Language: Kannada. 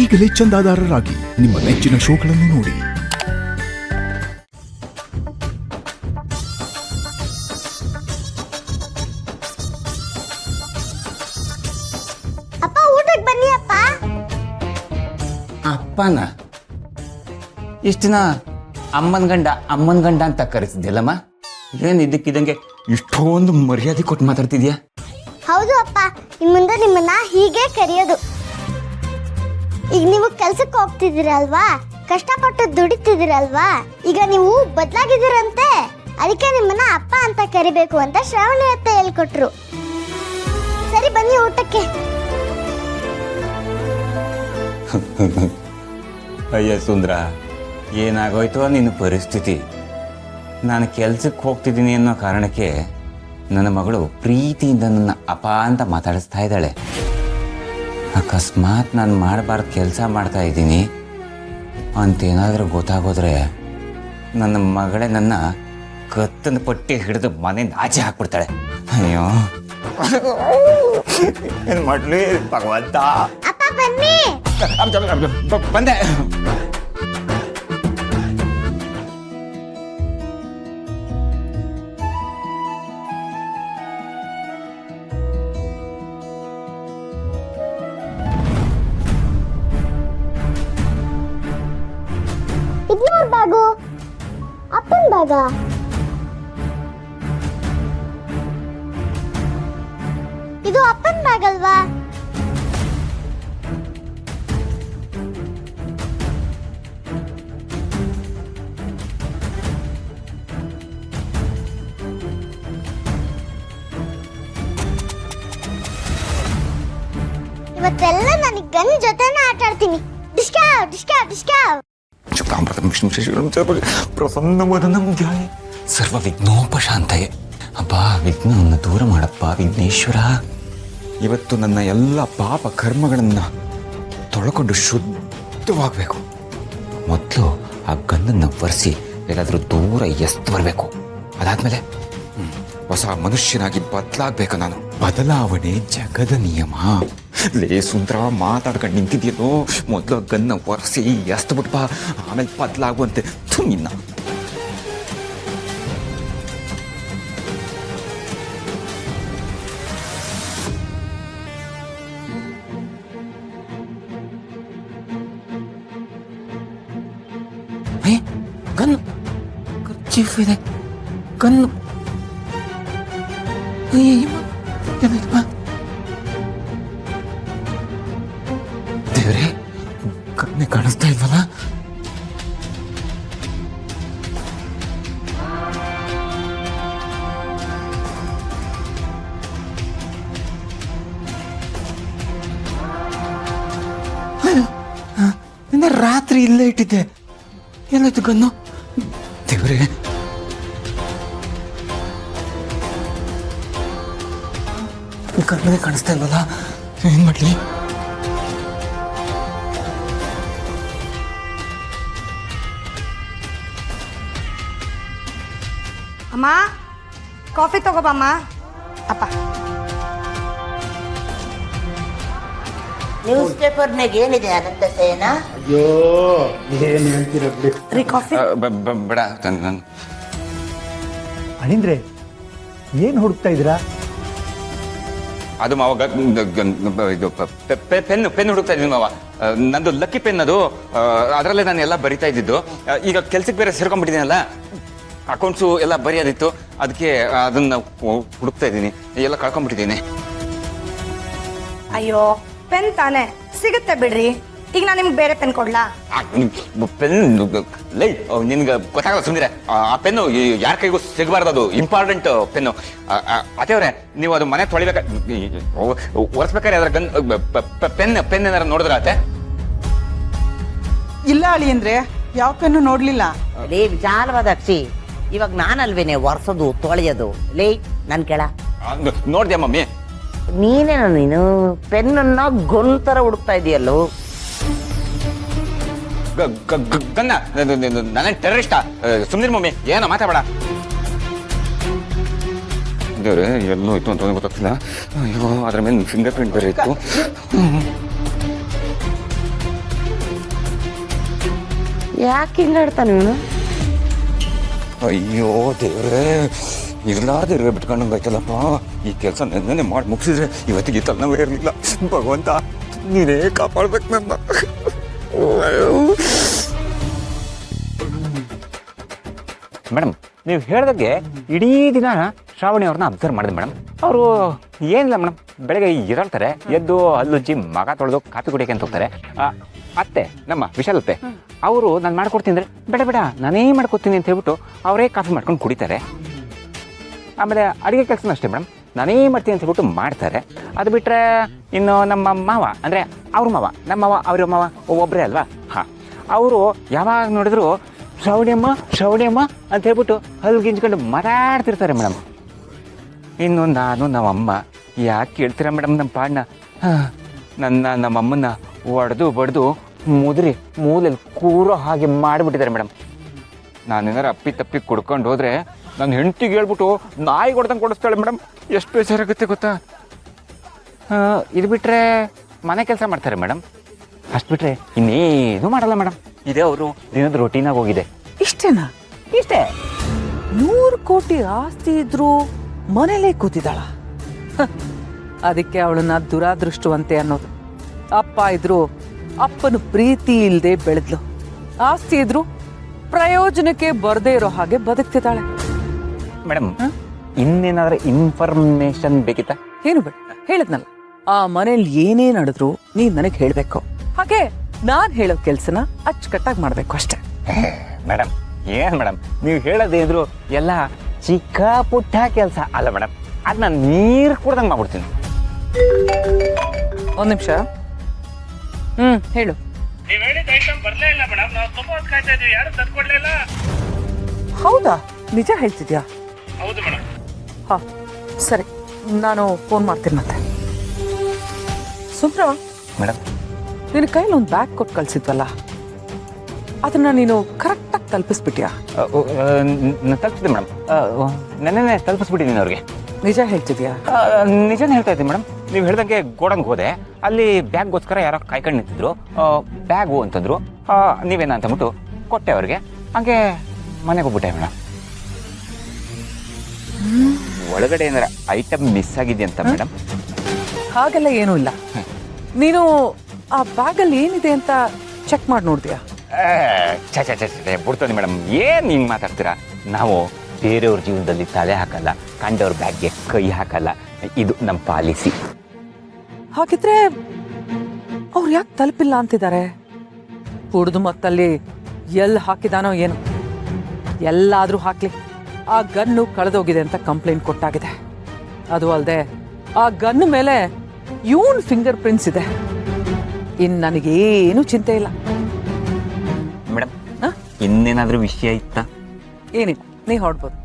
ಈಗಲೇ ಚಂದಾದಾರರಾಗಿ ನಿಮ್ಮ ನೆಚ್ಚಿನ ಶೋಗಳನ್ನು ನೋಡಿ. ಅಪ್ಪ ಊಟಕ್ಕೆ ಬನ್ನಿ ಅಪ್ಪ. ಅಪ್ಪನ ಇಷ್ಟ ದಿನ ಅಮ್ಮನ ಗಂಡ ಅಂತ ಕರೆಸಿದ್ಯಲ್ಲಮ್ಮ, ಏನು ಇದ್ದಕ್ಕಿದ್ದಂಗೆ ಇಷ್ಟೊಂದು ಮರ್ಯಾದೆ ಕೊಟ್ಟು ಮಾತಾಡ್ತಿದ್ಯಾ? ಹೌದು ಅಪ್ಪ, ಇನ್ ಮುಂದೆ ನಿಮ್ಮನ್ನ ಹೀಗೆ ಕರೆಯೋದು. ಈಗ ನೀವು ಕೆಲ್ಸಕ್ಕೆ ಹೋಗ್ತಿದ್ದೀರಲ್ವಾ, ಕಷ್ಟಪಟ್ಟು ದುಡಿತಿದ್ದೀರಲ್ವಾ, ಈಗ ನೀವು ಬದಲಾಗಿದ್ದೀರಂತೆ. ಅದಕ್ಕೆ ನಿಮ್ಮನ್ನ ಅಪ್ಪ ಅಂತ ಕರಿಬೇಕು ಅಂತ ಶ್ರಾವಣಿ ಅತ್ತೆ ಹೇಳ್ಕೊಟ್ರು. ಸರಿ ಬನ್ನಿ ಊಟಕ್ಕೆ. ಅಯ್ಯ ಸುಂದ್ರ, ಏನಾಗೋಯ್ತೋ ನಿನ್ನ ಪರಿಸ್ಥಿತಿ. ನಾನು ಕೆಲ್ಸಕ್ಕೆ ಹೋಗ್ತಿದ್ದೀನಿ ಅನ್ನೋ ಕಾರಣಕ್ಕೆ ನನ್ನ ಮಗಳು ಪ್ರೀತಿಯಿಂದ ನನ್ನ ಅಪ್ಪ ಅಂತ ಮಾತಾಡಿಸ್ತಾ ಇದ್ದಾಳೆ. ಅಕಸ್ಮಾತ್ ನಾನು ಮಾಡಬಾರ್ದು ಕೆಲಸ ಮಾಡ್ತಾ ಇದ್ದೀನಿ ಅಂತೇನಾದರೂ ಗೊತ್ತಾಗೋದ್ರೆ ನನ್ನ ಮಗಳೇ ನನ್ನ ಕತ್ತನ ಪಟ್ಟಿ ಹಿಡಿದು ಮನೆಯಿಂದ ಆಚೆ ಹಾಕ್ಬಿಡ್ತಾಳೆ. ಅಯ್ಯೋ ಏನು ಮಾಡಲಿ ಭಗವಂತ. ಅಪ್ಪ ಬನ್ನಿ. ಬಂದೆ. ಇದ್ಯಾರ ಬ್ಯಾಗು? ಅಪ್ಪನ ಬ್ಯಾಗ? ಇದು ಅಪ್ಪನ ಬ್ಯಾಗ್ ಅಲ್ವಾ? ಇವತ್ತೆಲ್ಲ ನನಗೆ ಗನ್ ಜೊತೆನೇ ಆಟ ಆಡ್ತೀನಿ. ಡಿಸ್ಕಾವ್ ಡಿಸ್ಕಾವ್ ಡಿಸ್ಕಾವ್. ಪ್ರಸನ್ನವದನಂಧ್ಯಾಯ ಸರ್ವ ವಿಘ್ನೋಪಶಾಂತಯೇ. ಅಪ್ಪ, ವಿಘ್ನವನ್ನು ದೂರ ಮಾಡಪ್ಪ ವಿಘ್ನೇಶ್ವರ. ಇವತ್ತು ನನ್ನ ಎಲ್ಲ ಪಾಪ ಕರ್ಮಗಳನ್ನು ತೊಳ್ಕೊಂಡು ಶುದ್ಧವಾಗಬೇಕು. ಮೊದಲು ಆ ಗಂಧನ್ನು ಒರೆಸಿ ಎಲ್ಲಾದರೂ ದೂರ ಎಸ್ತು ಬರಬೇಕು. ಅದಾದ್ಮೇಲೆ ಹೊಸ ಮನುಷ್ಯನಾಗಿ ಬದಲಾಗಬೇಕು ನಾನು. ಬದಲಾವಣೆ ಜಗದ ನಿಯಮ. ಲೇ ಸುಂದರ, ಮಾತಾಡ್ಕೊಂಡು ನಿಂತಿದ್ಯೇನೋ, ಮೊದಲು ಗನ್ನ ಒರೆಸಿ ಎಸ್ತು ಬಿಟ್ಬಾ, ಆಮೇಲೆ ಬದಲಾಗುವಂತೆ ನಿನ್ನ. ಗನ್ ಖರ್ಚೀಫ್ ಇದೆ. ಗನ್ನು ದೇವ್ರೆ, ಕಣ್ಣೆ ಕಾಣಿಸ್ತಾ ಇಲ್ವಲ್ಲ? ನಿನ್ನೆ ರಾತ್ರಿ ಇಲ್ಲೇ ಇಟ್ಟಿದ್ದೆ. ಏನಾಯ್ತು ಗನ್ನು? ದೇವ್ರೆ, ಕಣ್ಣಿಗೆ ಕಾಣಿಸ್ತಾ ಇಲ್ವಲ್ಲ? ಏನ್ ಮಾಡ್ಲಿ? ಅಮ್ಮ, ಕಾಫಿ ತಗೋಬಮ್ಮ. ಅಪ್ಪ, ನ್ಯೂಸ್ ಪೇಪರ್ನಾಗ ಏನಿದೆ ಅನಂತ ಸೇನ? ಅಯ್ಯೋ ಏನ್ ಹೇಳ್ತೀರ ರೀ ಕಾಫಿ. ಬೇಡ. ಅಣಿಂದ್ರೆ ಏನ್ ಹುಡುಕ್ತಾ ಇದ್ದೀರಾ? ಅದು ಮಾವ ಇದು ಪೆನ್ ಹುಡುಕ್ತಾ ಇದ್ದೀನಿ ಮಾವ. ನಂದು ಲಕ್ಕಿ ಪೆನ್ ಅದು. ಅದರಲ್ಲೇ ನಾನು ಎಲ್ಲ ಬರಿತಾ ಇದ್ದಿದ್ದು. ಈಗ ಕೆಲ್ಸಕ್ಕೆ ಬೇರೆ ಸೇರ್ಕೊಂಡ್ಬಿಟ್ಟಿದ್ದೀನಲ್ಲ, ಅಕೌಂಟ್ಸು ಎಲ್ಲ ಬರೆಯೋದಿತ್ತು. ಅದಕ್ಕೆ ಅದನ್ನ ಹುಡುಕ್ತಾ ಇದ್ದೀನಿ. ಎಲ್ಲ ಕಳ್ಕೊಂಡ್ಬಿಟ್ಟಿದ್ದೀನಿ. ಅಯ್ಯೋ, ಪೆನ್ ತಾನೆ ಸಿಗುತ್ತೆ ಬಿಡ್ರಿ. ಈಗ ನಾನು ನಿಮ್ಗೆ ಬೇರೆ ಪೆನ್ ಕೊಡ್ಲಾ? ಪೆನ್ ಲೈ ನಿನ್ಗೆ ಗೊತ್ತಾಗಲ್ಲ ಸುಮ್ಮನೆ. ಆ ಪೆನ್ನು ಯಾರ ಕೈಗೂ ಸಿಗಬಾರ್ದು, ಅದು ಇಂಪಾರ್ಟೆಂಟ್ ಪೆನ್ನು. ಅದೇವ್ರೆ, ನೀವು ಅದು ಮನೆ ತೊಳಿಬೇಕ ಒರೆಸ್ಬೇಕಾದ್ರೆ ಅದ್ರ ಪೆನ್ ಏನಾರ ನೋಡಿದ್ರ ಅತ್ತೆ? ಇಲ್ಲ ಅಳಿ ಅಂದ್ರೆ ಯಾವ ಪೆನ್ನು ನೋಡ್ಲಿಲ್ಲ. ಲೇ ವಿಶಾಲವಾದ ಅಕ್ಷಿ, ಇವಾಗ ನಾನಲ್ವೇನೆ ಒರ್ಸೋದು ತೊಳೆಯೋದು? ಲೇ ನನ್ ಕೆಳ ನೋಡ್ದ್ಯಾ ಮಮ್ಮಿ? ನೀನು ಪೆನ್ನ ಗೊಂತರ ಹುಡುಕ್ತಾ ಇದೆಯಲ್ಲೋ. ಗನ್ನ ನನ್ನ ಟೆರರಿಸ್ಟ? ಸುಮ್ನಿರ್ ಮಮ್ಮಿ, ಏನೋ ಮಾತಾಡ. ದೇವ್ರೆ, ಎಲ್ಲೋ ಇತ್ತು ಅಂತ ಗೊತ್ತಾಗ್ತಿಲ್ಲ. ಅಯ್ಯೋ, ಅದ್ರ ಮೇಲೆ ಫಿಂಗರ್ ಪ್ರಿಂಟ್ ಬೇರೆ ಇತ್ತು. ಯಾಕೆ ಹಿಂಗಾಡ್ತಾನೆ ಇವನು? ಅಯ್ಯೋ ದೇವ್ರೇ, ಇರ್ಲಾದಿರ್ವೆ ಬಿಟ್ಕೊಂಡಂಗಾಯ್ತಲ್ಲಪ್ಪ. ಈ ಕೆಲಸ ನೆನ್ನೆ ಮಾಡಿ ಮುಗಿಸಿದ್ರೆ ಇವತ್ತಿಗೆ ತಲೆನೋವೇ ಇರಲಿಲ್ಲ. ಭಗವಂತ ನೀನೇ ಕಾಪಾಡ್ಬೇಕು ನನ್ನ. ಮೇಡಮ್, ನೀವು ಹೇಳ್ದಾಗೆ ಇಡೀ ದಿನ ಶ್ರಾವಣಿ ಅವ್ರನ್ನ ಅಬ್ಸರ್ವ್ ಮಾಡಿದೆ ಮೇಡಮ್. ಅವರು ಏನಿಲ್ಲ ಮೇಡಮ್, ಬೆಳಗ್ಗೆ ಇರಳ್ತಾರೆ, ಎದ್ದು ಹಲ್ಲುಜ್ಜಿ ಮಗ ತೊಳೆದು ಕಾಫಿ ಕುಡಿಯೋಕೆ ಅಂತ ಹೋಗ್ತಾರೆ. ಅತ್ತೆ, ನಮ್ಮ ವಿಶಾಲತ್ತೆ, ಅವರು ನಾನು ಮಾಡ್ಕೊಡ್ತೀನಿ ಅಂದರೆ ಬೇಡ ಬೇಡ ನಾನೇ ಮಾಡ್ಕೊಡ್ತೀನಿ ಅಂತ ಹೇಳ್ಬಿಟ್ಟು ಅವರೇ ಕಾಫಿ ಮಾಡ್ಕೊಂಡು ಕುಡಿತಾರೆ. ಆಮೇಲೆ ಅಡುಗೆ ಕೆಲಸನೂ ಅಷ್ಟೇ ಮೇಡಮ್, ನಾನೇ ಮಾಡ್ತೀನಿ ಅಂತ ಹೇಳ್ಬಿಟ್ಟು ಮಾಡ್ತಾರೆ. ಅದು ಬಿಟ್ಟರೆ ಇನ್ನು ನಮ್ಮ ಮಾವ ಅಂದರೆ ಅವ್ರ ಮಾವ, ನಮ್ಮ ಮಾವ ಅವ್ರ ಮಾವ ಒಬ್ಬರೇ ಅಲ್ವಾ? ಹಾಂ, ಅವರು ಯಾವಾಗ ನೋಡಿದ್ರು ಶ್ರಾವಣಿಯಮ್ಮ ಶ್ರಾವಣಿಯಮ್ಮ ಅಂತ ಹೇಳ್ಬಿಟ್ಟು ಹಲ್ಲು ಗಿಂಜ್ಕೊಂಡು ಮಾತಾಡ್ತಿರ್ತಾರೆ ಮೇಡಮ್. ಇನ್ನು ನಾನು ನಮ್ಮಮ್ಮ ಯಾಕೆ ಕೇಳ್ತೀರಾ ಮೇಡಮ್ ನಮ್ಮ ಪಾಡನ್ನ? ನಮ್ಮಮ್ಮನ್ನ ಒಡೆದು ಬಡ್ದು ಮುದ್ರಿ ಮೂಲೆಯಲ್ಲಿ ಕೂರೋ ಹಾಗೆ ಮಾಡಿಬಿಟ್ಟಿದ್ದಾರೆ ಮೇಡಮ್. ನಾನೇನಾರು ಅಪ್ಪಿ ತಪ್ಪಿ ಕುಡ್ಕೊಂಡು ಹೋದರೆ ನನ್ನ ಹೆಂಡತಿಗೆ ಹೇಳ್ಬಿಟ್ಟು ನಾಯಿ ಕೊಡ್ದಂಗೆ ಕೊಡಿಸ್ತಾಳೆ ಮೇಡಮ್. ಎಷ್ಟು ಬೇಜಾರಾಗುತ್ತೆ ಗೊತ್ತಾ? ಇದು ಬಿಟ್ಟರೆ ಮನೆ ಕೆಲಸ ಮಾಡ್ತಾರೆ ಮೇಡಮ್. ಅಷ್ಟು ಬಿಟ್ಟರೆ ಇನ್ನೇನು ಮಾಡಲ್ಲ ಮೇಡಮ್. ಇದೇ ಅವರು ದಿನದ ರೊಟೀನಾಗಿ ಹೋಗಿದೆ. ಇಷ್ಟೇನಾ? ಇಷ್ಟೇ. 100 ಕೋಟಿ ಆಸ್ತಿ ಇದ್ರು ಮನೇಲೇ ಕೂತಿದ್ದಾಳ. ಅದಕ್ಕೆ ಅವಳನ್ನ ದುರಾದೃಷ್ಟವಂತೆ ಅನ್ನೋದು. ಅಪ್ಪ ಇದ್ರು ಅಪ್ಪನ ಪ್ರೀತಿ ಇಲ್ಲದೆ ಬೆಳೆದ್ಲು. ಆಸ್ತಿ ಇದ್ರು ಪ್ರಯೋಜನಕ್ಕೆ ಬರದೇ ಇರೋ ಹಾಗೆ ಬದುಕ್ತಿದ್ದಾಳೆ. ಮೇಡಮ್, ಇನ್ನೇನಾದ್ರೂ ಇನ್ಫಾರ್ಮೇಶನ್ ಬೇಕಿತ್ತಾ? ಏನು ಬೇಡ, ಹೇಳದ್ನಲ್ಲ, ಆ ಮನೇಲಿ ಏನೇ ನಡೆದ್ರು ನೀನ್ ನನಗೆ ಹೇಳ್ಬೇಕು. ಹಾಗೆ ನಾನ್ ಹೇಳೋ ಕೆಲ್ಸನ ಅಚ್ಚುಕಟ್ಟಾಗಿ ಮಾಡ್ಬೇಕು ಅಷ್ಟೇ. ಮೇಡಮ್, ಏನು ಮೇಡಮ್ ನೀವು ಹೇಳೋದೇದ್ರು ಎಲ್ಲ ಚಿಕ್ಕ ಪುಟ್ಟ ಕೆಲಸ ಅಲ್ಲ ಮೇಡಮ್. ಅದನ್ನ ನೀರು ಕುಡ್ದಂಗೆ ಮಾಡ್ಬಿಡ್ತೀನಿ. ಒಂದ್ ನಿಮಿಷ. ಹೇಳು. ಹೌದಾ? ನಿಜ ಹೇಳ್ತಿದ್ಯಾ? ಹೌದು ಮೇಡಮ್. ಹಾ ಸರಿ, ನಾನು ಫೋನ್ ಮಾಡ್ತೀನಿ ಮತ್ತೆ. ಸುಂದ್ರ ಮೇಡಮ್, ನಿನ್ನ ಕೈಲಿ ಒಂದು ಬ್ಯಾಗ್ ಕೊಟ್ಟು ಕಳ್ಸಿದ್ವಲ್ಲ, ಅದನ್ನ ನೀನು ಕರೆಕ್ಟಾಗಿ ತಲುಪಿಸ್ಬಿಟ್ಯಾ? ತಲುಪಿಸಿದೆ ಮೇಡಮ್. ನೆನ್ನೆ ತಲುಪಿಸ್ಬಿಟ್ಟಿದ್ದೀನಿ ಅವ್ರಿಗೆ. ನಿಜ ಹೇಳ್ತಿದ್ಯಾ? ನಿಜನೇ ಹೇಳ್ತಾ ಇದ್ದೀನಿ ಮೇಡಮ್. ನೀವು ಹೇಳ್ದಂಗೆ ಗೋಡಂಗೆ ಹೋದೆ, ಅಲ್ಲಿ ಬ್ಯಾಗ್ಗೋಸ್ಕರ ಯಾರೋ ಕಾಯ್ಕೊಂಡು ನಿಂತಿದ್ರು. ಬ್ಯಾಗು ಅಂತಂದ್ರು. ನೀವೇನ ಅಂತಂದ್ಬಿಟ್ಟು ಕೊಟ್ಟೆ ಅವ್ರಿಗೆ. ಹಂಗೆ ಮನೆಗೆ ಹೋಗ್ಬಿಟ್ಟೆ ಮೇಡಮ್. ಒಳಗಡೆ ಏನಾರ ಐಟಮ್ ಮಿಸ್ ಆಗಿದೆ ಅಂತ ಮೇಡಮ್? ಹಾಗೆಲ್ಲ ಏನೂ ಇಲ್ಲ. ನೀನು ಆ ಬ್ಯಾಗಲ್ಲಿ ಏನಿದೆ ಅಂತ ಚೆಕ್ ಮಾಡಿ ನೋಡ್ತೀಯಾ? ಬಿಡ್ತಾನೆ ಮೇಡಮ್, ಏನು ಹಿಂಗೆ ಮಾತಾಡ್ತೀರಾ? ನಾವು ಬೇರೆಯವ್ರ ಜೀವನದಲ್ಲಿ ತಲೆ ಹಾಕಲ್ಲ, ಕಂಡವ್ರ ಬ್ಯಾಗ್ಗೆ ಕೈ ಹಾಕಲ್ಲ. ಇದು ನಮ್ಮ ಪಾಲಿಸಿ. ಹಾಗಿದ್ರೆ ಅವ್ರು ಯಾಕೆ ತಲುಪಿಲ್ಲ ಅಂತಿದ್ದಾರೆ? ಕುಡ್ದು ಮತ್ತಲ್ಲಿ ಎಲ್ಲಿ ಹಾಕಿದಾನೋ ಏನು. ಎಲ್ಲಾದ್ರೂ ಹಾಕ್ಲಿ, ಆ ಗನ್ನು ಕಳೆದೋಗಿದೆ ಅಂತ ಕಂಪ್ಲೇಂಟ್ ಕೊಟ್ಟಾಗಿದೆ. ಅದು ಅಲ್ಲದೆ ಆ ಗನ್ ಮೇಲೆ ಇವನ್ ಫಿಂಗರ್ ಪ್ರಿಂಟ್ಸ್ ಇದೆ. ಇನ್ನು ನನಗೇನು ಚಿಂತೆ ಇಲ್ಲ ಮೇಡಮ್. ಇನ್ನೇನಾದ್ರೂ ವಿಷಯ ಇತ್ತಾ? ಏನಿಲ್ಲ, ನೀ ಹೊರಡ್ಬೋದು.